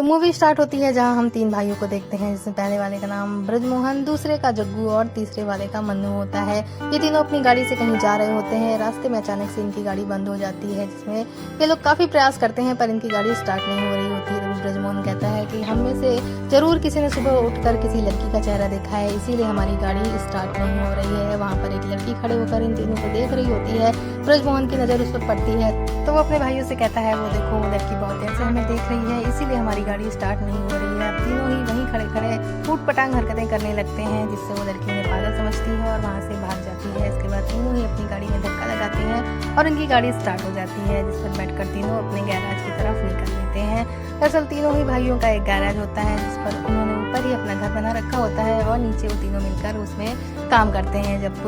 तो movie start होती है जहां हम तीन भाइयों को देखते हैं, जिसमें पहले वाले का नाम ब्रजमोहन, दूसरे का जग्गू और तीसरे वाले का मन्नू होता है। ये तीनों अपनी गाड़ी से कहीं जा रहे होते हैं। रास्ते में अचानक से इनकी गाड़ी बंद हो जाती है, जिसमें ये लोग काफी प्रयास करते हैं पर इनकी गाड़ी स्टार्ट नहीं हो रही होती है। तभी ब्रजमोहन कहता है कि हम में से जरूर किसी ने सुबह उठकर किसी लड़की का चेहरा देखा है, इसीलिए हमारी गाड़ी स्टार्ट नहीं हो रही है। वहाँ पर एक लड़की खड़े होकर इन तीनों को देख रही होती है। ब्रजमोहन की नजर उस पर पड़ती है तो वो अपने भाइयों से कहता है, वो देखो वो लड़की बहुत देर से हमें देख रही है, इसीलिए हमारी गाड़ी स्टार्ट नहीं हो रही है। अब तीनों ही वहीं खड़े खड़े ऊट पटांग हरकतें करने लगते हैं, जिससे वो लड़की उन्हें पागल समझती है और वहाँ से भाग जाती है। इसके बाद तीनों ही अपनी गाड़ी में धक्का लगाते हैं और उनकी गाड़ी स्टार्ट हो जाती है, जिस पर बैठकर तीनों अपने गैराज की तरफ निकल लेते हैं। दरअसल तीनों ही भाइयों का एक गैराज होता है, जिस पर उन्होंने ऊपर ही अपना घर बना रखा होता है और नीचे वो तीनों मिलकर उसमें काम करते हैं। जब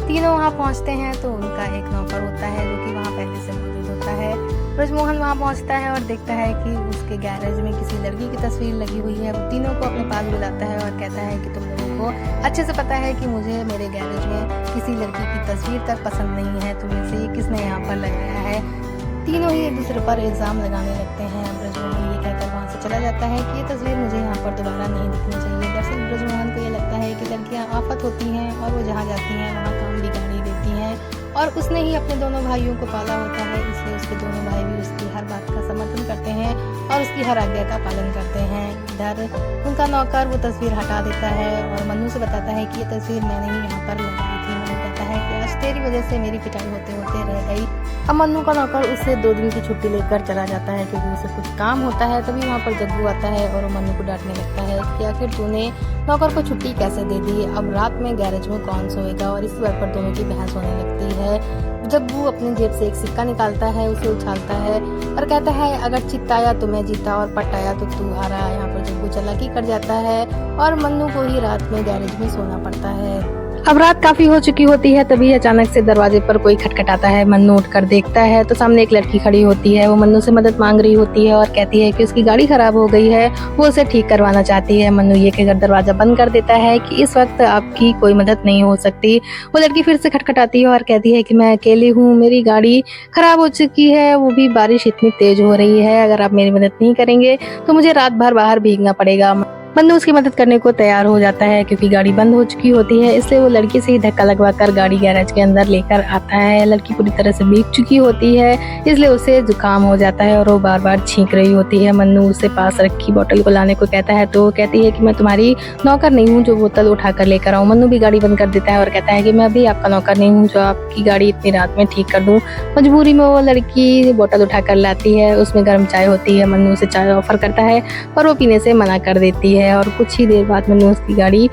तीनों वहाँ पहुँचते हैं तो उनका एक नौकर होता है जो कि वहाँ पहले से मौजूद होता है। ब्रजमोहन वहाँ पहुँचता है और देखता है कि उसके गैरेज में किसी लड़की की तस्वीर लगी हुई है। वो तीनों को अपने पास बुलाता है और कहता है कि तुम लोगों को अच्छे से पता है कि मुझे मेरे गैरेज में किसी लड़की की तस्वीर तक पसंद नहीं है, तो में से ये किसने यहाँ पर लगाया है। तीनों ही एक दूसरे पर इल्ज़ाम लगाने लगते हैं। ब्रजमोहन ये कहकर वहाँ से चला जाता है कि ये तस्वीर मुझे यहाँ पर दोबारा नहीं दिखनी चाहिए। दरअसल ब्रजमोहन को ये लगता है कि लड़कियाँ आफत होती हैं और वो जहाँ जाती हैं वहाँ काम बिगाड़ी देती हैं, और उसने ही अपने दोनों भाइयों को पाला होता है, इसलिए उसके दोनों भाई भी उसकी हर बात का समर्थन करते हैं और उसकी हर आज्ञा का पालन करते हैं। इधर उनका नौकर वो तस्वीर हटा देता है और मन्नू से बताता है कि ये तस्वीर मैंने ही यहाँ पर लगाई थी। मन्नू कहता है कि आज तेरी वजह से मेरी पिटाई होते होते रह गई। अब मन्नू का नौकर उससे 2 दिन की छुट्टी लेकर चला जाता है क्योंकि उसे कुछ काम होता है। तभी वहाँ पर जग्गू आता है और वो मन्नू को डांटने लगता है कि आखिर तूने नौकर को छुट्टी कैसे दे दी, अब रात में गैरेज में कौन सोएगा। और इस बात पर दोनों की बहस होने लगती है। जग्गू अपनी जेब से एक सिक्का निकालता है, उसे उछालता है और कहता है, अगर चित्ताया तो मैं जीता और पटाया तो तू हारा। यहाँ पर जग्गू चालाकी कर जाता है और मन्नू को ही रात में गैरेज में सोना पड़ता है। अब रात काफी हो चुकी होती है, तभी अचानक से दरवाजे पर कोई खटखटाता है। मन्नू उठकर देखता है तो सामने एक लड़की खड़ी होती है। वो मन्नू से मदद मांग रही होती है और कहती है कि उसकी गाड़ी खराब हो गई है, वो उसे ठीक करवाना चाहती है। मन्नू ये कहकर दरवाजा बंद कर देता है कि इस वक्त आपकी कोई मदद नहीं हो सकती। वो लड़की फिर से खटखटाती है और कहती है कि मैं अकेली हूँ, मेरी गाड़ी खराब हो चुकी है, वो भी बारिश इतनी तेज हो रही है, अगर आप मेरी मदद नहीं करेंगे तो मुझे रात भर बाहर भीगना पड़ेगा। मन्नू उसकी मदद करने को तैयार हो जाता है क्योंकि गाड़ी बंद हो चुकी होती है, इसलिए वो लड़की से ही धक्का लगवाकर गाड़ी गैरेज के अंदर लेकर आता है। लड़की पूरी तरह से भीग चुकी होती है, इसलिए उसे जुकाम हो जाता है और वो बार बार छींक रही होती है। मन्नू उससे पास रखी बोतल को लाने को कहता है तो वो कहती है कि मैं तुम्हारी नौकर नहीं हूँ जो बोतल उठा कर लेकर आऊँ। मन्नू भी गाड़ी बंद कर देता है और कहता है कि मैं भी आपका नौकर नहीं हूँ जो आपकी गाड़ी इतनी रात में ठीक कर दूँ। मजबूरी में वो लड़की बोतल उठा कर लाती है, उसमें गर्म चाय होती है। मन्नू उसे चाय ऑफर करता है पर वो पीने से मना कर देती है और कुछ ही देर बाद मन्नू उसकी गाड़ी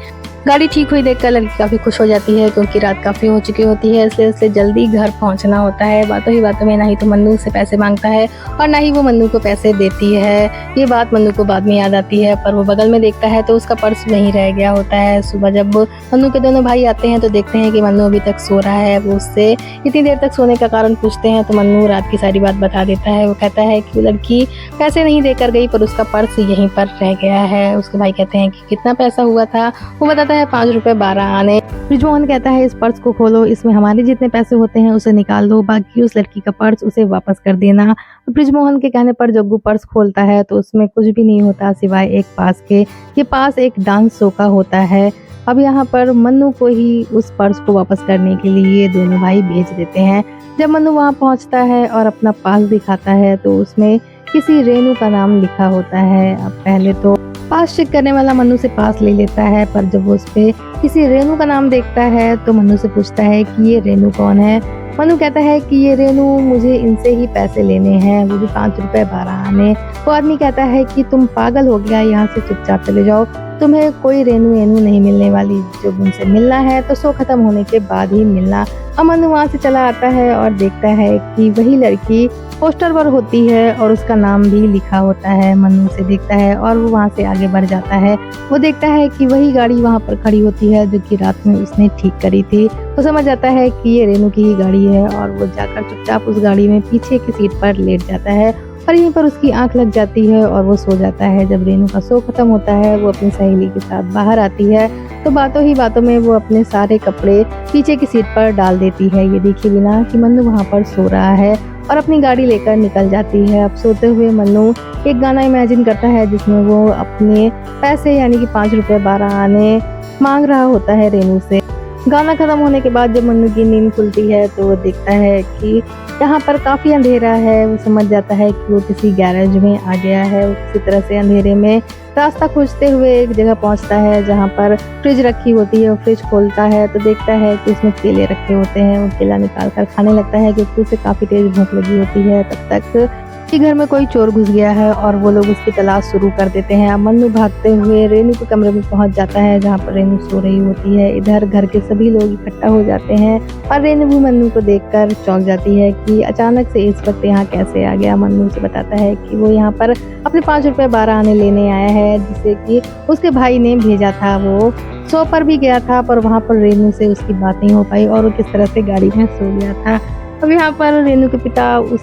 ठीक हुई देखकर लड़की काफी खुश हो जाती है क्योंकि रात काफी हो चुकी होती है, इसलिए उसे जल्दी घर पहुंचना होता है। बातों ही बातों में ना ही तो मन्नू से पैसे मांगता है और ना ही वो मन्नू को पैसे देती है। ये बात मन्नू को बाद में याद आती है, पर वो बगल में देखता है तो उसका पर्स वहीं रह गया होता है। सुबह जब मन्नू के दोनों भाई आते हैं तो देखते हैं कि मन्नू अभी तक सो रहा है। वो उससे इतनी देर तक सोने का कारण पूछते हैं तो मन्नू रात की सारी बात बता देता है। वो कहता है कि वो लड़की पैसे नहीं देकर गई पर उसका पर्स यहीं पर रह गया है। उसके भाई कहते हैं कि कितना पैसा हुआ था, वो बताता है 5 रुपए 12 आने। ब्रजमोहन कहता है इस पर्स को खोलो, इसमें हमारे जितने पैसे होते हैं उसे निकाल दो, बाकी उस लड़की का पर्स उसे वापस कर देना। ब्रजमोहन के कहने पर जग्गू पर्स खोलता है तो उसमें कुछ भी नहीं होता सिवाय एक पास के। ये पास एक डांस शो का होता है। अब यहाँ पर मन्नू को ही उस पर्स को वापस करने के लिए दोनों भाई भेज देते हैं। जब मन्नू वहाँ पहुँचता है और अपना पास दिखाता है तो उसमें किसी रेनू का नाम लिखा होता है। अब पहले तो पास चेक करने वाला मन्नू से पास ले लेता है, पर जब वो उस पे किसी रेनू का नाम देखता है तो मन्नू से पूछता है कि ये रेनू कौन है। मन्नू कहता है कि ये रेनू मुझे इनसे ही पैसे लेने हैं, वो भी 5 रुपए 12 आने। वो आदमी कहता है कि तुम पागल हो गया, यहाँ से चुपचाप चले जाओ, तुम्हें कोई रेनू एनू नहीं मिलने वाली, जब उनसे मिलना है तो शो खत्म होने के बाद ही मिलना। अब मन्नू वहाँ से चला आता है और देखता है कि वही लड़की पोस्टर पर होती है और उसका नाम भी लिखा होता है। मन्नू से देखता है और वो वहाँ से आगे बढ़ जाता है। वो देखता है कि वही गाड़ी वहाँ पर खड़ी होती है जो कि रात में उसने ठीक करी थी। वो समझ जाता है कि ये रेनू की ही गाड़ी है और वो जाकर चुपचाप उस गाड़ी में पीछे की सीट पर लेट जाता है और यहीं पर उसकी आंख लग जाती है और वो सो जाता है। जब रेनू का शो खत्म होता है वो अपनी सहेली के साथ बाहर आती है तो बातों ही बातों में वो अपने सारे कपड़े पीछे की सीट पर डाल देती है, ये देखे बिना कि मन्नू वहाँ पर सो रहा है। और अपनी गाड़ी लेकर निकल जाती है। अब सोते हुए मन्नू एक गाना इमेजिन करता है जिसमें वो अपने पैसे यानी कि 5 रुपए 12 आने मांग रहा होता है रेनू से। गाना खत्म होने के बाद जब मन्नू की नींद खुलती है तो वो देखता है कि यहाँ पर काफ़ी अंधेरा है। वो समझ जाता है कि वो किसी गैरेज में आ गया है। वो किसी तरह से अंधेरे में रास्ता खोजते हुए एक जगह पहुँचता है जहाँ पर फ्रिज रखी होती है। वो फ्रिज खोलता है तो देखता है कि उसमें केले रखे होते हैं। वो केला निकाल कर खाने लगता है क्योंकि उसे काफ़ी तेज भूख लगी होती है। तब तक कि घर में कोई चोर घुस गया है और वो लोग उसकी तलाश शुरू कर देते हैं। अब मन्नू भागते हुए रेनू के कमरे में पहुंच जाता है जहां पर रेनू सो रही होती है। इधर घर के सभी लोग इकट्ठा हो जाते हैं और रेनू भी मन्नू को देखकर चौंक जाती है कि अचानक से इस वक्त यहाँ कैसे आ गया। मन्नू से बताता है कि वो यहाँ पर अपने 5 रुपए 12 आने लेने आया है जिसे कि उसके भाई ने भेजा था। वो सो पर भी गया था पर वहाँ पर रेनू से उसकी बात नहीं हो पाई और वो किस तरह से गाड़ी में सो गया था। अब यहाँ पर रेनू के पिता उस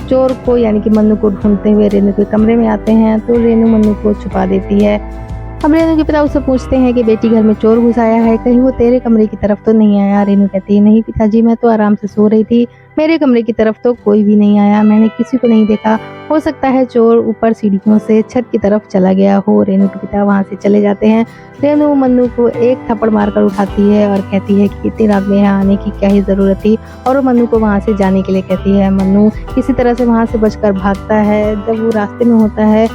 चोर को यानी कि मन्नू को ढूंढते हुए रेनू के कमरे में आते हैं तो रेनू मन्नू को छुपा देती है। अब रेनू के पिता उससे पूछते हैं कि बेटी घर में चोर घुस आया है, कहीं वो तेरे कमरे की तरफ तो नहीं आया। रेनू कहती है नहीं पिताजी, मैं तो आराम से सो रही थी, मेरे कमरे की तरफ तो कोई भी नहीं आया, मैंने किसी को नहीं देखा, हो सकता है चोर ऊपर सीढ़ियों से छत की तरफ चला गया हो। रेनू के पिता वहाँ से चले जाते हैं। रेनू मन्नू को एक थप्पड़ मारकर उठाती है और कहती है कि इतनी रात में यहाँ आने की क्या ही जरूरत थी और वो मन्नू को वहाँ से जाने के लिए कहती है। मन्नू किसी तरह से वहाँ से बचकर भागता है। जब वो रास्ते में होता है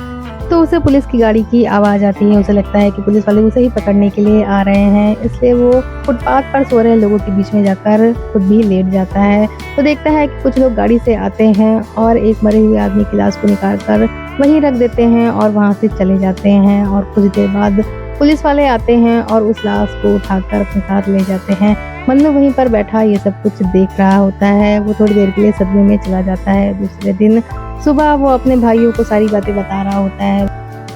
तो उसे पुलिस की गाड़ी की आवाज़ आती है। उसे लगता है कि पुलिस वाले उसे ही पकड़ने के लिए आ रहे हैं, इसलिए वो फुटपाथ पर सो रहे लोगों के बीच में जाकर खुद भी लेट जाता है। तो देखता है कि कुछ लोग गाड़ी से आते हैं और एक मरे हुए आदमी की लाश को निकाल कर वहीं रख देते हैं और वहाँ से चले जाते हैं। और कुछ देर बाद पुलिस वाले आते हैं और उस लाश को उठाकर अपने साथ ले जाते हैं। मन्नू वहीं पर बैठा ये सब कुछ देख रहा होता है। वो थोड़ी देर के लिए सदमे में चला जाता है। दूसरे दिन सुबह वो अपने भाइयों को सारी बातें बता रहा होता है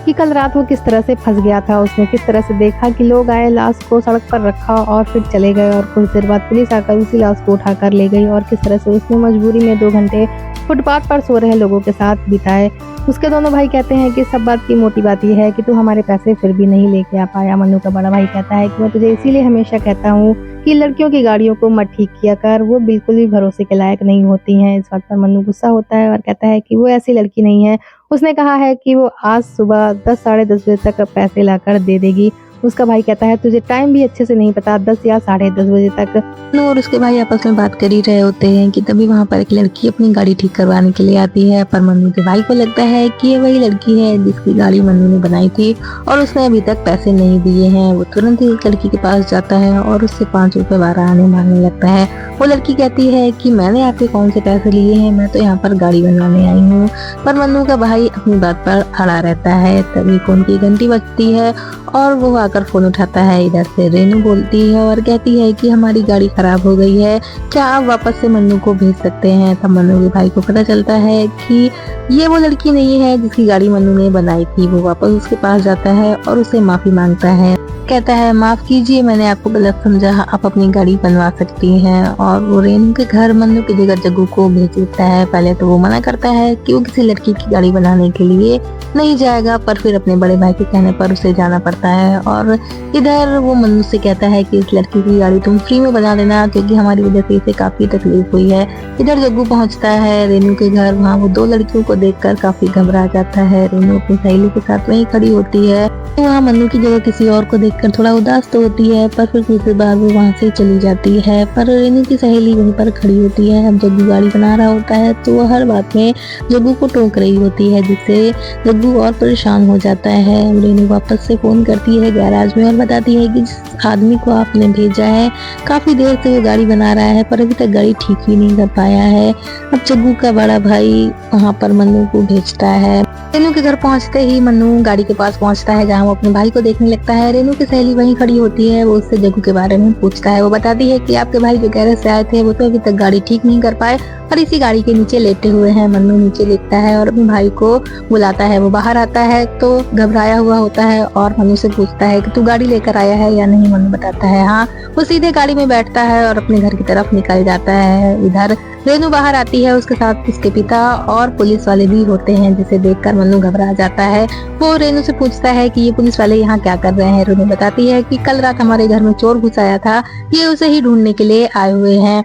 कि कल रात वो किस तरह से फंस गया था। उसने किस तरह से देखा कि लोग आए, लाश को सड़क पर रखा और फिर चले गए और कुछ देर बाद पुलिस आकर उसी लाश को उठाकर ले गई और किस तरह से उसने मजबूरी में 2 घंटे फुटपाथ पर सो रहे लोगों के साथ बिताए। उसके दोनों भाई कहते हैं कि सब बात की मोटी बात यह है कि तू हमारे पैसे फिर भी नहीं लेके आ पाया। मन्नू का बड़ा भाई कहता है कि मैं तुझे इसीलिए हमेशा कहता हूँ कि लड़कियों की गाड़ियों को मत ठीक किया कर, वो बिल्कुल भी भरोसे के लायक नहीं होती हैं। इस बात पर मन्नू गुस्सा होता है और कहता है कि वो ऐसी लड़की नहीं है। उसने कहा है कि वो आज सुबह 10 साढ़े 10 बजे तक पैसे लाकर दे देगी। उसका भाई कहता है तुझे टाइम भी अच्छे से नहीं पता, 10 या साढ़े 10 बजे तक। मन्नू और उसके भाई आपस में बात कर ही रहे होते हैं कि तभी वहाँ पर एक लड़की अपनी गाड़ी ठीक करवाने के लिए आती है। पर मन्नू के भाई को लगता है कि ये वही लड़की है जिसकी गाड़ी मन्नू ने बनाई थी और उसने अभी तक पैसे नहीं दिए हैं। वो तुरंत ही लड़की के पास जाता है और उससे 5 रुपए 12 आने मांगने लगता है। वो लड़की कहती है कि मैंने आपके कौन से पैसे लिए हैं, मैं तो यहाँ पर गाड़ी बनवाने आई हूँ। पर मन्नू का भाई अपनी बात पर अड़ा रहता है। तभी फोन की घंटी बजती है और वो आकर फोन उठाता है। इधर से रेनू बोलती है और कहती है कि हमारी गाड़ी खराब हो गई है, क्या आप वापस से मन्नू को भेज सकते हैं। तब मन्नू के भाई को पता चलता है कि ये वो लड़की नहीं है जिसकी गाड़ी मन्नू ने बनाई थी। वो वापस उसके पास जाता है और उसे माफी मांगता है, कहता है माफ कीजिए, मैंने आपको गलत समझा, आप अपनी गाड़ी बनवा सकती हैं। और वो रेनू के घर मन्नू की जगह जग्गू को भेज देता है। पहले तो वो मना करता है कि वो किसी लड़की की गाड़ी बनाने के लिए नहीं जाएगा, पर फिर अपने बड़े भाई के कहने पर उसे जाना पड़ता है। और इधर वो मन्नू से कहता है कि इस लड़की की गाड़ी तुम फ्री में बना देना क्योंकि हमारी वजह से इसे काफी तकलीफ हुई है। इधर जग्गू पहुंचता है रेनू के घर। वहाँ वो 2 लड़कियों को देखकर काफी घबरा जाता है। रेनू अपनी सहेली के साथ वहीं खड़ी होती है। वहाँ मन्नू की जगह किसी और को देखकर थोड़ा उदास तो होती है, पर फिर कुछ देर बाद वो वहाँ से चली जाती है। पर रेनू की सहेली वहीं पर खड़ी होती है। अब जग्गू गाड़ी बना रहा होता है तो वो हर बात में जग्गू को टोक रही होती है, जिससे जग्गू और परेशान हो जाता है। रेनू वापस से फोन करती है गैराज में और बताती है कि जिस आदमी को आपने भेजा है काफी देर से वो गाड़ी बना रहा है पर अभी तक गाड़ी ठीक ही नहीं कर पाया है। अब जग्गू का बड़ा भाई वहाँ पर मन्नू को भेजता है। रेनू के घर पहुंचते ही मन्नू गाड़ी के पास पहुंचता है जहां वो अपने भाई को देखने लगता है। रेनू की सहेली वहीं खड़ी होती है। वो उससे जग्गू के बारे में पूछता है। वो बताती है कि आपके भाई जो गैरेज से आए थे वो तो अभी तक गाड़ी ठीक नहीं कर पाए और इसी गाड़ी के नीचे लेटे हुए हैं। मन्नू नीचे लेटता है और अपने भाई को बुलाता है। वो बाहर आता है तो घबराया हुआ होता है और मन्नू से पूछता है कि तू गाड़ी लेकर आया है या नहीं। मन्नू बताता है हाँ। वो सीधे गाड़ी में बैठता है और अपने घर की तरफ निकल जाता है। इधर रेनू बाहर आती है, उसके साथ उसके पिता और पुलिस वाले भी होते हैं, जिसे देखकर मन्नू घबरा जाता है। वो रेनू से पूछता है कि ये पुलिस वाले यहाँ क्या कर रहे हैं। रेनू बताती है कि कल रात हमारे घर में चोर घुस आया था, ये उसे ही ढूंढने के लिए आए हुए हैं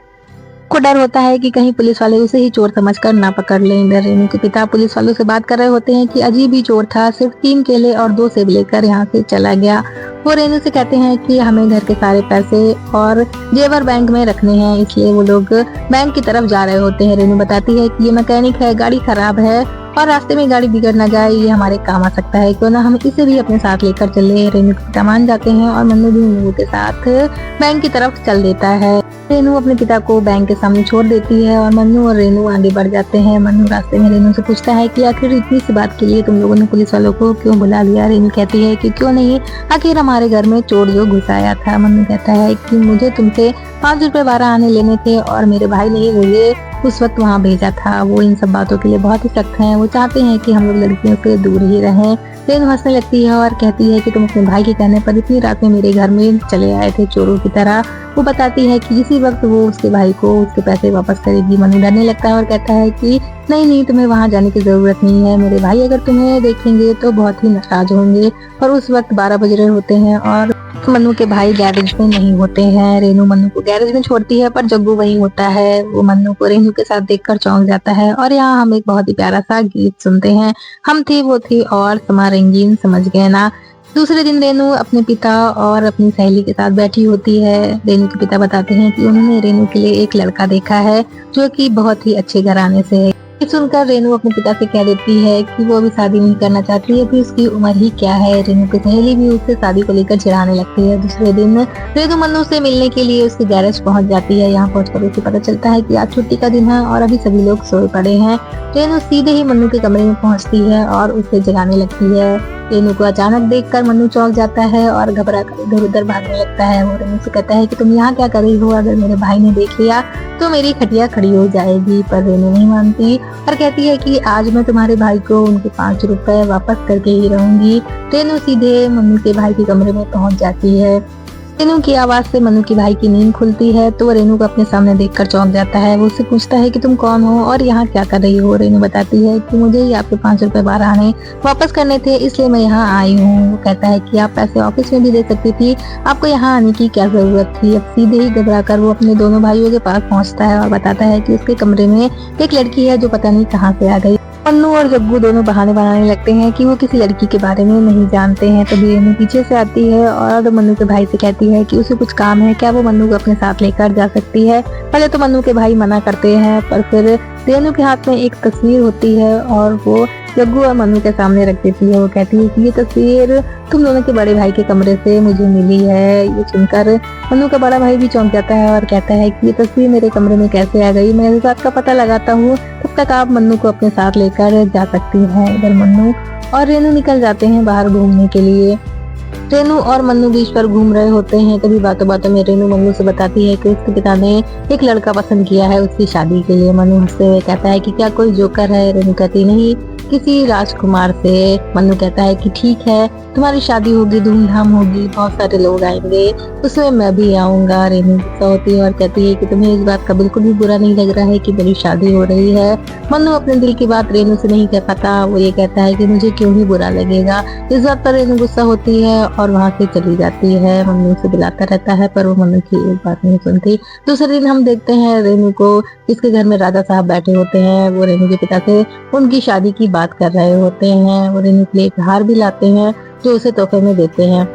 को डर होता है कि कहीं पुलिस वाले उसे ही चोर समझकर ना पकड़ लें। इधर रेनू के पिता पुलिस वालों से बात कर रहे होते हैं कि अजीब ही चोर था, सिर्फ 3 केले और 2 सेब लेकर यहाँ से चला गया। वो रेनू से कहते हैं कि हमें घर के सारे पैसे और जेवर बैंक में रखने हैं, इसलिए वो लोग बैंक की तरफ जा रहे होते हैं। रेनू बताती है कि ये मैकेनिक है, गाड़ी खराब है और रास्ते में गाड़ी बिगड़ ना जाए, ये हमारे काम आ सकता है, क्यों ना हम इसे भी अपने साथ लेकर चले। रेनू के पिता मान जाते हैं और मन्नू भी उन लोगों के साथ बैंक की तरफ चल देता है। रेनू अपने पिता को बैंक के सामने छोड़ देती है और मन्नू और रेनू आगे बढ़ जाते हैं। मन्नू रास्ते में रेनू से पूछता है कि आखिर इतनी सी बात के लिए तुम लोगों ने पुलिस वालों को क्यों बुला लिया। रेनू कहती है कि क्यों नहीं, आखिर हमारे घर में चोर जो घुस आया था। मन्नू कहता है कि मुझे तुमसे 5 रुपए 12 आने लेने थे और मेरे भाई ने ही मुझे उस वक्त वहाँ भेजा था। वो इन सब बातों के लिए बहुत ही सख्त हैं, वो चाहते हैं कि हम लोग लड़कियों से दूर ही रहें। रेनू हंसने लगती है और कहती है कि तुम अपने भाई के कहने पर इतनी रात में मेरे घर में चले आए थे चोरों की तरह। वो बताती है कि इसी वक्त वो उसके भाई को उसके पैसे वापस करेगी। मन्नू डरने लगता है और कहता है कि नहीं नहीं, तुम्हें वहाँ जाने की जरूरत नहीं है, मेरे भाई अगर तुम्हें देखेंगे तो बहुत ही नाराज होंगे। और उस वक्त 12 बज रहे होते हैं और मन्नू के भाई गैरेज में नहीं होते हैं। रेनू मन्नू को गैरेज में छोड़ती है पर जग्गू वहीं होता है। वो मन्नू को रेनू के साथ देखकर चौंक जाता है और यहाँ हम एक बहुत ही प्यारा सा गीत सुनते हैं, हम थी वो थी और समा रंगीन समझ गए ना। दूसरे दिन रेनू अपने पिता और अपनी सहेली के साथ बैठी होती है। रेनू के पिता बताते हैं कि उन्होंने रेनू के लिए एक लड़का देखा है जो कि बहुत ही अच्छे घराने से है। ये सुनकर रेनू अपने पिता से कह देती है कि वो अभी शादी नहीं करना चाहती है, अभी उसकी उम्र ही क्या है। रेनू की सहेली भी उससे शादी को लेकर चिढ़ाने लगती है। दूसरे दिन रेनू मन्नू से मिलने के लिए उसके गैरेज पहुंच जाती है। यहाँ पहुंचकर उसे पता चलता है कि आज छुट्टी का दिन है और अभी सभी लोग सोए पड़े हैं। रेनू सीधे ही मन्नू के कमरे में पहुंचती है और उसे जगाने लगती है। रेनू को अचानक देखकर मन्नू चौंक जाता है और घबरा कर इधर उधर भागने लगता है। वो रेनू से कहता है कि तुम यहाँ क्या कर रही हो, अगर मेरे भाई ने देख लिया तो मेरी खटिया खड़ी हो जाएगी। पर रेनू नहीं मानती और कहती है कि आज मैं तुम्हारे भाई को उनके 5 रुपए वापस करके ही रहूंगी। रेनू सीधे मन्नू के भाई के कमरे में पहुंच जाती है। रेनू की आवाज से मन्नू की भाई की नींद खुलती है तो वो रेनू को अपने सामने देखकर चौंक जाता है। वो उससे पूछता है कि तुम कौन हो और यहाँ क्या कर रही हो। रेनू बताती है कि मुझे ही आपके 5 रुपए 12 आने वापस करने थे, इसलिए मैं यहाँ आई हूँ। वो कहता है कि आप पैसे ऑफिस में भी दे सकती थी, आपको यहाँ आने की क्या जरूरत थी। अब सीधे ही घबरा कर वो अपने दोनों भाइयों के पास पहुँचता है और बताता है कि उसके कमरे में एक लड़की है जो पता नहीं कहाँ से आ गई। मन्नू और जग्गू दोनों बहाने बनाने लगते हैं कि वो किसी लड़की के बारे में नहीं जानते हैं। तभी रेनू पीछे से आती है और मन्नू के भाई से कहती है कि उसे कुछ काम है, क्या वो मन्नू को अपने साथ लेकर जा सकती है। पहले तो मन्नू के भाई मना करते हैं पर फिर रेनू के हाथ में एक तस्वीर होती है और वो जग्गू और मन्नू के सामने रख देती है। वो कहती है कि ये तस्वीर तुम दोनों के बड़े भाई के कमरे से मुझे मिली है। ये सुनकर मन्नू का बड़ा भाई भी चौंक जाता है और कहता है कि ये तस्वीर मेरे कमरे में कैसे आ गई, मैं इस बात का पता लगाता हूँ, तब तक आप मन्नू को अपने साथ लेकर जा सकती हैं। इधर मन्नू और रेनू निकल जाते हैं बाहर घूमने के लिए। रेनू और मन्नू बीच पर घूम रहे होते हैं। तभी बातों बातों में रेनू मन्नू से बताती है कि उसके पिता ने एक लड़का पसंद किया है उसकी शादी के लिए। मन्नू हंसते हुए कहता है कि क्या कोई जोकर है। रेनू कहती नहीं, किसी राजकुमार से। मन्नू कहता है कि ठीक है, तुम्हारी शादी होगी, धूमधाम होगी, बहुत सारे लोग आएंगे, उसमें मैं भी आऊंगा। रेनू गुस्सा होती है और कहती है कि तुम्हें इस बात का बिल्कुल भी बुरा नहीं लग रहा है कि मेरी शादी हो रही है। मन्नू अपने दिल की बात रेनू से नहीं कह पाता। वो ये कहता है कि मुझे क्यों ही बुरा लगेगा। इस बात पर रेनू गुस्सा होती है और वहाँ से चली जाती है। मन्नू से बुलाता रहता है पर वो मन्नू की एक बात नहीं सुनती। दूसरे दिन हम देखते हैं रेनू को, जिसके घर में राजा साहब बैठे होते हैं। वो रेनू के पिता से उनकी शादी की बात कर रहे होते हैं। वो रेनू के लिए एक हार भी लाते हैं जो उसे तोहफे में देते हैं।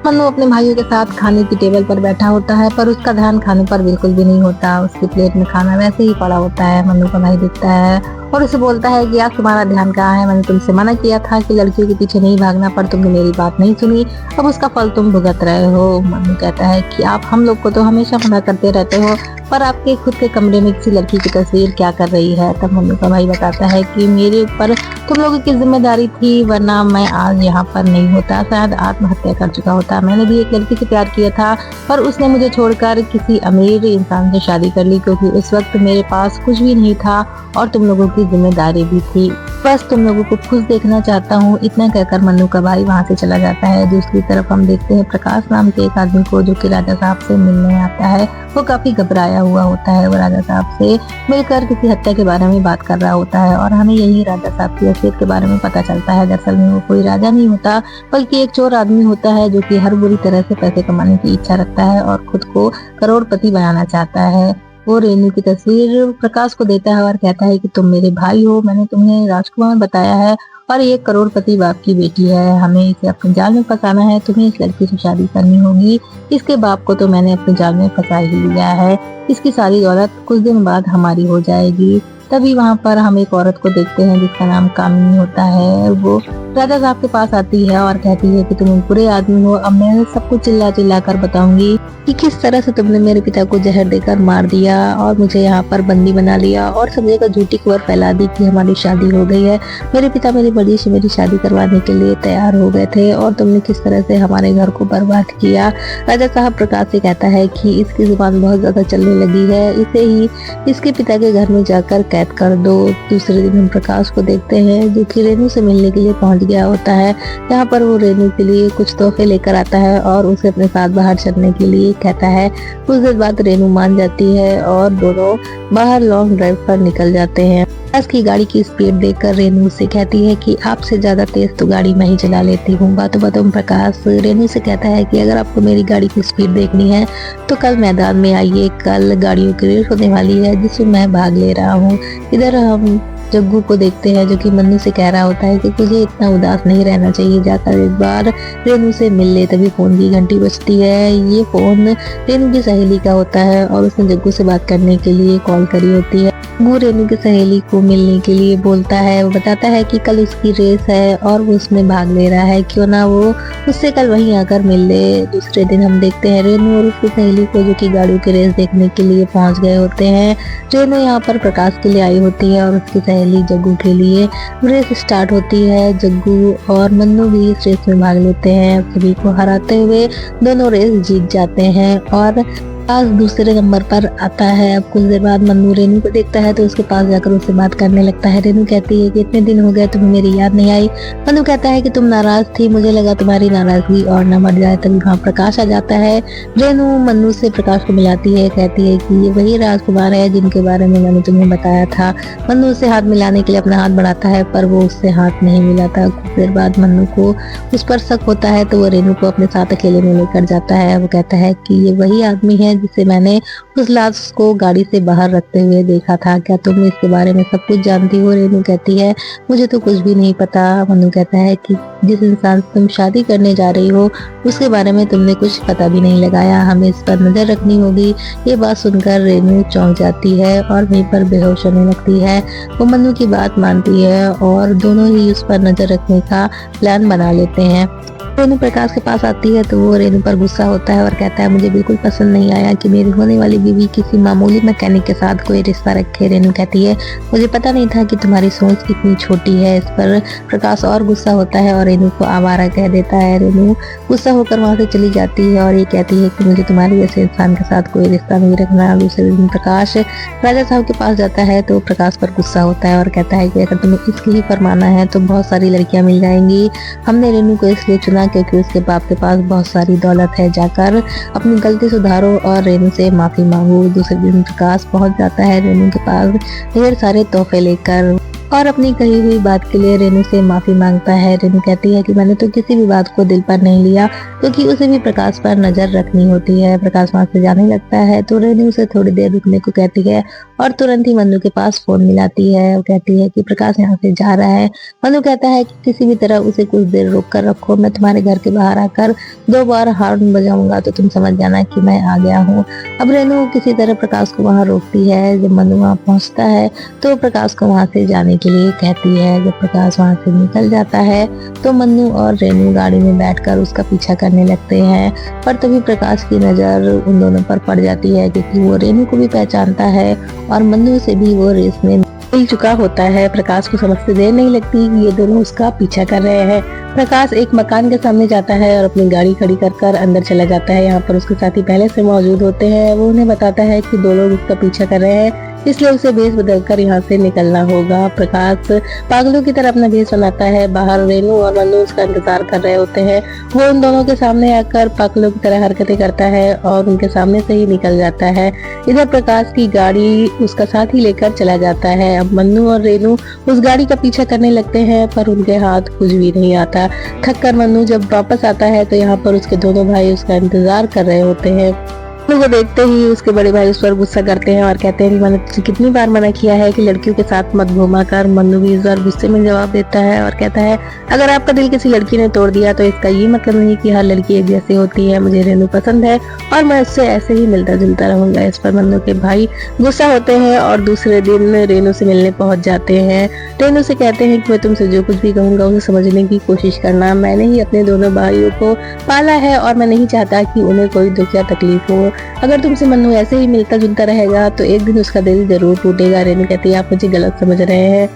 मन्नू अपने भाइयों के साथ खाने की टेबल पर बैठा होता है पर उसका ध्यान खाने पर बिल्कुल भी नहीं होता। उसकी प्लेट में खाना वैसे ही पड़ा होता है। मन्नू का भाई दिखता है और उसे बोलता है कि आज तुम्हारा ध्यान कहाँ है, मैंने तुमसे मना किया था कि लड़कियों के पीछे नहीं भागना, पर तुमने मेरी बात नहीं सुनी, अब उसका फल तुम भुगत रहे हो। मन्नू कहता है कि आप हम लोग को तो हमेशा मना करते रहते हो, पर आपके खुद के कमरे में किसी लड़की की तस्वीर क्या कर रही है। तब मन्नू का भाई बताता है कि मेरे ऊपर तुम लोगों की जिम्मेदारी थी, वरना मैं आज यहाँ पर नहीं होता, शायद आत्महत्या कर चुका होता। मैंने भी एक लड़की से प्यार किया था पर उसने मुझे छोड़कर किसी अमीर इंसान से शादी कर ली, क्योंकि उस वक्त मेरे पास कुछ भी नहीं था और तुम लोगों की जिम्मेदारी भी थी। बस तुम लोगों को खुश देखना चाहता हूँ। इतना कहकर मन्नू का भाई वहाँ से चला जाता है। दूसरी तरफ हम देखते हैं प्रकाश नाम के एक आदमी को, जो कि राजा साहब से मिलने आता है। वो काफी घबराया हुआ होता है। वो राजा साहब से मिलकर किसी हत्या के बारे में बात कर रहा होता है और हमें यही राजा साहब की असलियत के बारे में पता चलता है। दरअसल में वो कोई राजा नहीं होता, बल्कि एक चोर आदमी होता है जो कि हर बुरी तरह से पैसे कमाने की इच्छा रखता है और खुद को करोड़पति बनाना चाहता है। वो रेनू की तस्वीर प्रकाश को देता है और कहता है कि तुम मेरे भाई हो, मैंने तुम्हें राजकुमार बताया है और ये करोड़पति बाप की बेटी है, हमें इसे अपने जाल में फंसाना है, तुम्हें इस लड़की से शादी करनी होगी। इसके बाप को तो मैंने अपने जाल में फंसा ही लिया है, इसकी सारी दौलत कुछ दिन बाद हमारी हो जाएगी। तभी वहाँ पर हम एक औरत को देखते हैं जिसका नाम कामिनी होता है। वो राजा साहब के पास आती है और कहती है कि तुम बुरे आदमी हो, अब मैं सबको चिल्ला चिल्ला कर बताऊंगी कि किस तरह से तुमने मेरे पिता को जहर देकर मार दिया और मुझे यहाँ पर बंदी बना लिया और सब जगह झूठी खबर फैला दी कि हमारी शादी हो गई है। मेरे पिता मेरी मर्जी से मेरी शादी करवाने के लिए तैयार हो गए थे और तुमने किस तरह से हमारे घर को बर्बाद किया। राजा साहब प्रकाश से कहता है कि इसकी जुबान बहुत ज्यादा चलने लगी है, इसे ही इसके पिता के घर में जाकर कैद कर दो। दूसरे दिन हम प्रकाश को देखते हैं जो कि रेनू से मिलने के लिए पहुंच गया होता है। यहाँ पर वो रेनू के लिए कुछ तोहफे लेकर आता है और उसे अपने साथ बाहर चलने के लिए कहता है। कुछ देर बाद रेनू मान जाती है और दोनों बाहर लॉन्ग ड्राइव पर निकल जाते हैं। प्रकाश की गाड़ी की स्पीड देखकर रेनू से कहती है कि आपसे ज्यादा तेज तो गाड़ी मैं ही चला लेती हूँ। बातों बातों में प्रकाश रेनू से कहता है कि अगर आपको मेरी गाड़ी की स्पीड देखनी है तो कल मैदान में आइए, कल गाड़ियों की रेस होने वाली है जिसमें मैं भाग ले रहा हूँ। इधर हम जग्गू को देखते हैं जो कि मन्नू से कह रहा होता है कि तुझे इतना उदास नहीं रहना चाहिए, जाकर एक बार रेनू से मिल ले। तभी फोन की घंटी बजती है। ये फोन रेनू की सहेली का होता है और उसने जग्गू से बात करने के लिए कॉल करी होती है। वो रेनू की सहेली को मिलने के लिए बोलता है। वो बताता है कि कल उसकी रेस है और वो उसमें भाग ले रहा है, क्यों ना वो उससे कल वहीं आकर मिल ले। दूसरे दिन हम देखते हैं रेनू और उसकी सहेली को जो कि गाड़ियों की रेस देखने के लिए पहुंच गए होते हैं। रेनू यहाँ पर प्रकाश के लिए आई होती है और उसकी सहेली जग्गू के लिए। रेस स्टार्ट होती है। जग्गू और मन्नू भी इस रेस में भाग लेते हैं। सभी को हराते हुए दोनों रेस जीत जाते हैं और प्रकाश दूसरे नंबर पर आता है। अब कुछ देर बाद मन्नू रेनू को देखता है तो उसके पास जाकर उससे बात करने लगता है। रेनू कहती है कि इतने दिन हो गए तुम्हें मेरी याद नहीं आई। मन्नू कहता है कि तुम नाराज थी, मुझे लगा तुम्हारी नाराजगी और न मर जाए। तभी वहाँ प्रकाश आ जाता है। रेनू मन्नू से प्रकाश को मिलाती है, कहती है कि ये वही राजकुमार है जिनके बारे में मैंने तुम्हें बताया था। मन्नू उससे हाथ मिलाने के लिए अपना हाथ बढ़ाता है पर वो उससे हाथ नहीं मिलाता। कुछ देर बाद मन्नू को उस पर शक होता है तो वो रेनू को अपने साथ अकेले में लेकर जाता है। वो कहता है कि ये वही आदमी है जिसे मैंने उस लाश को गाड़ी से बाहर रखते हुए देखा था, क्या तुम इसके बारे में सब कुछ जानती हो? रेनू कहती है मुझे तो कुछ भी नहीं पता। मन्नू कहता है कि जिस इंसान से तुम शादी करने जा रही हो उसके बारे में तुमने कुछ पता भी नहीं लगाया, हमें इस पर नजर रखनी होगी। ये बात सुनकर रेनू चौंक जाती है और वहीं पर बेहोश होने लगती है। वो मन्नू की बात मानती है और दोनों ही उस पर नजर रखने का प्लान बना लेते हैं। रेनू प्रकाश के पास आती है तो वो रेनू पर गुस्सा होता है और कहता है मुझे बिल्कुल पसंद नहीं आया कि मेरी होने वाली बीवी किसी मामूली मैकेनिक के साथ कोई रिश्ता रखे। रेनू कहती है मुझे पता नहीं था कि तुम्हारी सोच कितनी छोटी है। इस पर प्रकाश और गुस्सा होता है और रेनू को आवारा कह देता है। रेनू गुस्सा होकर वहाँ से चली जाती है और ये कहती है कि मुझे तुम्हारे जैसे इंसान के साथ कोई रिश्ता नहीं रखना। दूसरे दिन प्रकाश राजा साहब के पास जाता है तो प्रकाश पर गुस्सा होता है और कहता है कि अगर तुम्हें इसकी ही फरमाना है तो बहुत सारी लड़कियां मिल जाएंगी। हमने रेनू को इसलिए चुना क्योंकि उसके बाप के पास बहुत सारी दौलत है, जाकर अपनी गलती सुधारो और रेनू से माफी मांगो। दूसरे दिन प्रकाश पहुंच जाता है रेनू के पास ढेर सारे तोहफे लेकर और अपनी कही हुई बात के लिए रेनू से माफी मांगता है। रेनू कहती है कि मैंने तो किसी भी बात को दिल पर नहीं लिया क्योंकि उसे भी प्रकाश पर नजर रखनी होती है। प्रकाश वहां से जाने लगता है तो रेनू उसे थोड़ी देर रुकने को कहती है और तुरंत ही मन्नू के पास फोन मिलाती है। वो कहती है कि प्रकाश यहाँ से जा रहा है। मन्नू कहता है कि किसी भी तरह उसे कुछ देर रोक कर रखो, मैं तुम्हारे घर के बाहर आकर 2 बार हॉर्न बजाऊंगा तो तुम समझ जाना कि मैं आ गया हूँ। अब रेनू किसी तरह प्रकाश को वहाँ रोकती है। जब मन्नू वहाँ पहुँचता है तो प्रकाश को वहाँ से जाने के लिए कहती है। जब प्रकाश वहाँ से निकल जाता है तो मन्नू और रेनू गाड़ी में बैठकर उसका पीछा करने लगते हैं पर तभी प्रकाश की नजर उन दोनों पर पड़ जाती है क्योंकि वो रेनू को भी पहचानता है और मन्नू से भी वो रेस में मिल चुका होता है। प्रकाश को समझते देर नहीं लगती कि ये दोनों उसका पीछा कर रहे हैं। प्रकाश एक मकान के सामने जाता है और अपनी गाड़ी खड़ी कर अंदर चला जाता है। यहाँ पर उसके साथी पहले से मौजूद होते हैं। वो उन्हें बताता है कि 2 लोग उसका पीछा कर रहे हैं इसलिए उसे भेष बदलकर यहाँ से निकलना होगा। प्रकाश पागलों की तरह अपना भेष बनाता है। बाहर रेनू और मन्नू उसका इंतजार कर रहे होते हैं। वो उन दोनों के सामने आकर पागलों की तरह हरकतें करता है और उनके सामने से ही निकल जाता है। इधर प्रकाश की गाड़ी उसका साथ ही लेकर चला जाता है। अब मन्नू और रेनू उस गाड़ी का पीछा करने लगते हैं पर उनके हाथ कुछ भी नहीं आता। थक कर मन्नू जब वापस आता है तो यहाँ पर उसके दोनों भाई उसका इंतजार कर रहे होते हैं। को देखते ही उसके बड़े भाई उस पर गुस्सा करते हैं और कहते हैं कि मैंने तुझे कितनी बार मना किया है कि लड़कियों के साथ मत घूमा कर। मन्नू भी इस बार गुस्से में जवाब देता है और कहता है, अगर आपका दिल किसी लड़की ने तोड़ दिया तो इसका ये मतलब नहीं कि हर लड़की एक जैसी होती है। मुझे रेनू पसंद है और मैं उससे ऐसे ही मिलता जुलता रहूंगा। इस पर मन्नू के भाई गुस्सा होते हैं और दूसरे दिन रेनू से मिलने पहुंच जाते हैं। रेनू से कहते हैं कि मैं तुमसे जो कुछ भी कहूंगा उसे समझने की कोशिश करना। मैंने ही अपने दोनों भाइयों को पाला है और मैं नहीं चाहता कि उन्हें कोई दुख या तकलीफ हो। अगर तुमसे मन्नू ऐसे ही मिलता जुलता रहेगा तो एक दिन उसका दिल जरूर टूटेगा। रेनू कहती है, आप मुझे गलत समझ रहे हैं,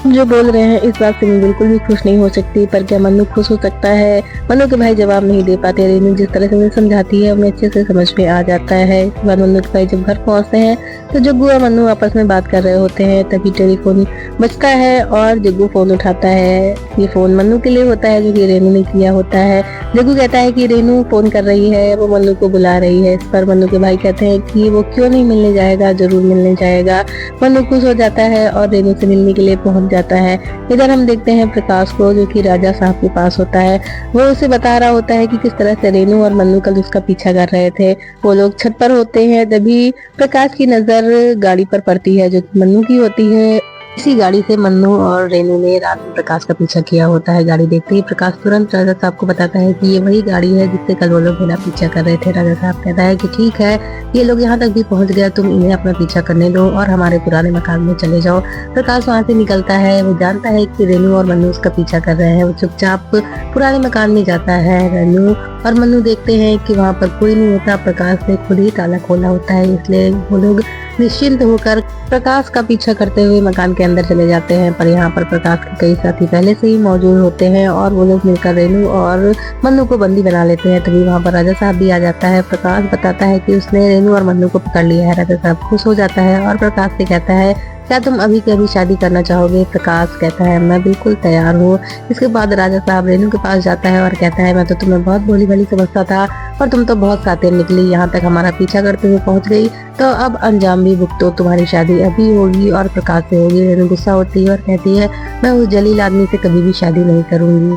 जो बोल रहे हैं इस बात से मैं बिल्कुल भी खुश नहीं हो सकती। पर क्या मन्नू खुश हो सकता है? मन्नू के भाई जवाब नहीं दे पाते। रेनू जिस तरह से उन्हें समझाती है उन्हें अच्छे से समझ में आ जाता है। इसके बाद मन्नू के भाई जब घर पहुंचते हैं तो जग्गू और मन्नू आपस में बात कर रहे होते हैं। तभी टेलीफोन बजता है और जग्गू फोन उठाता है। ये फोन मन्नू के लिए होता है जो कि रेनू ने किया होता है। जग्गू कहता है कि रेनू फोन कर रही है, वो मन्नू को बुला रही है। इस पर मन्नू के भाई कहते हैं कि वो क्यों नहीं मिलने जाएगा, जरूर मिलने जाएगा। मन्नू खुश हो जाता है और रेनू से मिलने के लिए पहुंच जाता है। इधर हम देखते हैं प्रकाश को जो कि राजा साहब के पास होता है। वो उसे बता रहा होता है कि किस तरह से रेनू और मन्नू कल उसका पीछा कर रहे थे। वो लोग छत पर होते हैं, तभी प्रकाश की नजर गाड़ी पर पड़ती है जो कि मन्नू की होती है। इसी गाड़ी से मन्नू और रेनू ने रात में प्रकाश का पीछा किया होता है। गाड़ी देखते ही प्रकाश तुरंत राजा साहब को बताता है कि ये वही गाड़ी है जिससे कल वो लोग मेरा पीछा कर रहे थे। राजा साहब कहता है कि ठीक है, ये लोग यहाँ तक भी पहुंच गया, तुम इन्हें अपना पीछा करने दो और हमारे पुराने मकान में चले जाओ। प्रकाश वहाँ से निकलता है। वो जानता है कि रेनू और मन्नू उसका पीछा कर रहे हैं। वो चुपचाप पुराने मकान में जाता है। रेनू और मन्नू देखते हैं कि वहाँ पर कोई नहीं होता। प्रकाश ने खुद ही ताला खोला होता है, इसलिए वो लोग निश्चिंत होकर प्रकाश का पीछा करते हुए मकान के अंदर चले जाते हैं। पर यहाँ पर प्रकाश के कई साथी पहले से ही मौजूद होते हैं और वो लोग मिलकर रेनू और मन्नू को बंदी बना लेते हैं। तभी वहाँ पर राजा साहब भी आ जाता है। प्रकाश बताता है कि उसने रेनू और मन्नू को पकड़ लिया है। राजा साहब खुश हो जाता है और प्रकाश से कहता है, क्या तुम अभी के अभी शादी करना चाहोगे? प्रकाश कहता है, मैं बिल्कुल तैयार हूँ। इसके बाद राजा साहब रेनू के पास जाता है और कहता है, मैं तो तुम्हें बहुत भोली भाली समझता था और तुम तो बहुत शातिर निकली, यहाँ तक हमारा पीछा करते हुए पहुंच गई, तो अब अंजाम भी भुगतो। तुम्हारी शादी अभी होगी और प्रकाश से होगी। रेनू गुस्सा होती है और कहती है, मैं उस जलील आदमी से कभी भी शादी नहीं करूंगी।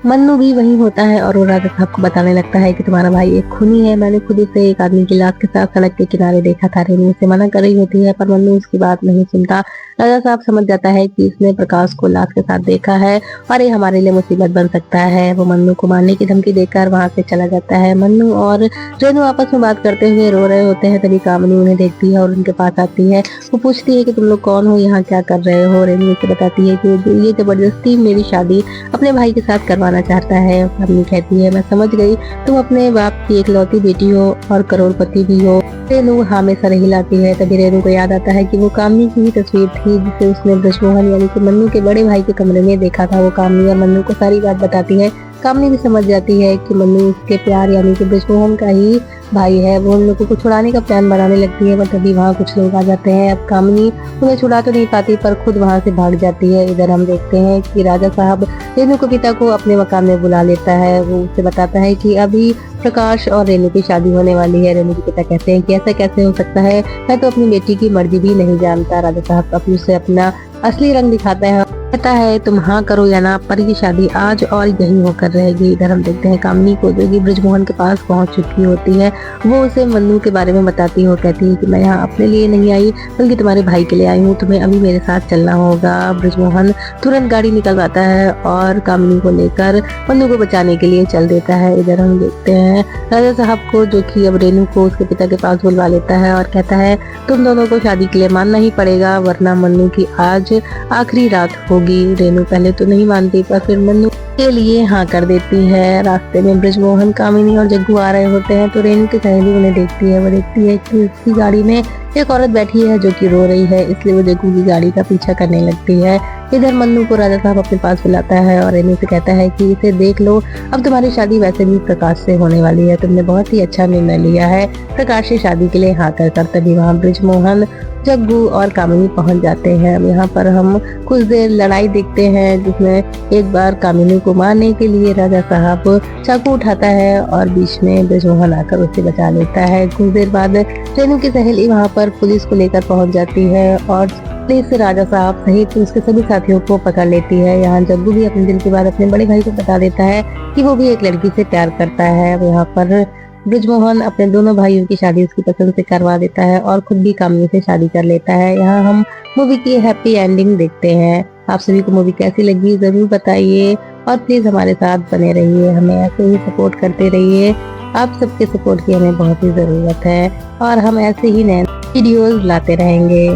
मन्नू भी वही होता है और वो राजा साहब को बताने लगता है कि तुम्हारा भाई एक खूनी है। मैंने खुद उसे एक आदमी की लाश के साथ सड़क के किनारे देखा था। रेनू उसे मना कर रही होती है पर मन्नू उसकी बात नहीं सुनता। राजा साहब समझ जाता है कि इसने प्रकाश को लाश के साथ देखा है और ये हमारे लिए मुसीबत बन सकता है। वो मन्नू को मारने की धमकी देकर वहाँ से चला जाता है। मन्नू और रेनू आपस में बात करते हुए रो रहे होते हैं। तभी कामनी उन्हें देखती है और उनके पास आती है। वो पूछती है कि तुम लोग कौन हो, यहाँ क्या कर रहे हो? रेनू उसे बताती है कि ये जबरदस्ती मेरी शादी अपने भाई के साथ करवाना चाहता है। कामनी कहती है, मैं समझ गई, तुम अपने बाप की इकलौती बेटी हो और करोड़पति भी हो। रेनू हाँ में सर हिलाती है। तभी रेनू को याद आता है कि वो कामनी की ही तस्वीर थी जिसे उसने ब्रजमोहन यानी कि मन्नू के बड़े भाई के कमरे में देखा था। वो कामनी और मन्नू को सारी बात बताती है। कामनी भी समझ जाती है कि मन्नू उसके प्यार यानी कि ब्रजमोहन का ही भाई है। वो उन लोगों को छुड़ाने का प्लान बनाने लगती है पर तभी वहाँ कुछ लोग आ जाते हैं। अब कामनी उन्हें छुड़ा तो नहीं पाती पर खुद वहाँ से भाग जाती है। इधर हम देखते हैं कि राजा साहब रेनू के पिता को अपने मकान में बुला लेता है। वो उससे बताता है कि अभी प्रकाश और रेनू की शादी होने वाली है। रेनू के पिता कहते हैं कि ऐसा कैसे हो सकता है, मैं तो अपनी बेटी की मर्जी भी नहीं जानता। राजा साहब अपने से अपना असली रंग दिखाता है, कहता है तुम हाँ करो या ना, पर की शादी आज और यही होकर रहेगी। इधर हम देखते हैं कामनी को जो कि ब्रजमोहन के पास पहुंच चुकी होती है। वो उसे मन्नू के बारे में बताती है। कहती है कि मैं यहाँ अपने लिए नहीं आई बल्कि तुम्हारे भाई के लिए आई हूँ, तुम्हें अभी मेरे साथ चलना होगा। ब्रजमोहन तुरंत गाड़ी निकलवाता है और कामनी को लेकर मन्नू को बचाने के लिए चल देता है। इधर हम देखते हैं राजा साहब को जो कि अब रेनू को उसके पिता के पास बुलवा लेता है और कहता है तुम दोनों को शादी के लिए मानना ही पड़ेगा वरना मन्नू की आज आखिरी रात होगी। रेनू पहले तो नहीं मानती पर फिर मन्नू के लिए हाँ कर देती है। रास्ते में ब्रजमोहन, कामिनी और जग्गू आ रहे होते हैं तो रेनू की सहेली उन्हें देखती है। वो देखती है कि उसकी गाड़ी में एक औरत बैठी है जो कि रो रही है, इसलिए वो जग्गू की गाड़ी का पीछा करने लगती है। इधर मन्नू को राजा साहब अपने पास बुलाता है और रेनू से कहता है कि इसे देख लो, अब तुम्हारी शादी वैसे भी प्रकाश से होने वाली है, तुमने बहुत ही अच्छा निर्णय लिया है। प्रकाश से शादी के लिए हाँ कर तभी वहाँ ब्रजमोहन, जग्गू और कामिनी पहुंच जाते हैं। अब यहाँ पर हम कुछ देर लड़ाई देखते हैं जिसमें एक बार कामिनी को मारने के लिए राजा साहब चाकू उठाता है और बीच में ब्रजमोहन आकर उसे बचा लेता है। कुछ देर बाद रेनू की सहेली वहाँ पर पुलिस को लेकर पहुंच जाती है और पुलिस राजा साहब सहित उसके सभी साथियों को पकड़ लेती है। यहाँ जग्गू भी अपने दिल की बात अपने बड़े भाई को बता देता है कि वो भी एक लड़की से प्यार करता है। अब यहाँ पर ब्रजमोहन अपने दोनों भाइयों की शादी उसकी पसंद से करवा देता है और खुद भी कामिनी से शादी कर लेता है। यहाँ हम मूवी की हैप्पी एंडिंग देखते हैं। आप सभी को मूवी कैसी लगी जरूर बताइए और प्लीज हमारे साथ बने रहिए, हमें ऐसे ही सपोर्ट करते रहिए। आप सबके सपोर्ट की हमें बहुत ही जरूरत है और हम ऐसे ही नए वीडियोस लाते रहेंगे।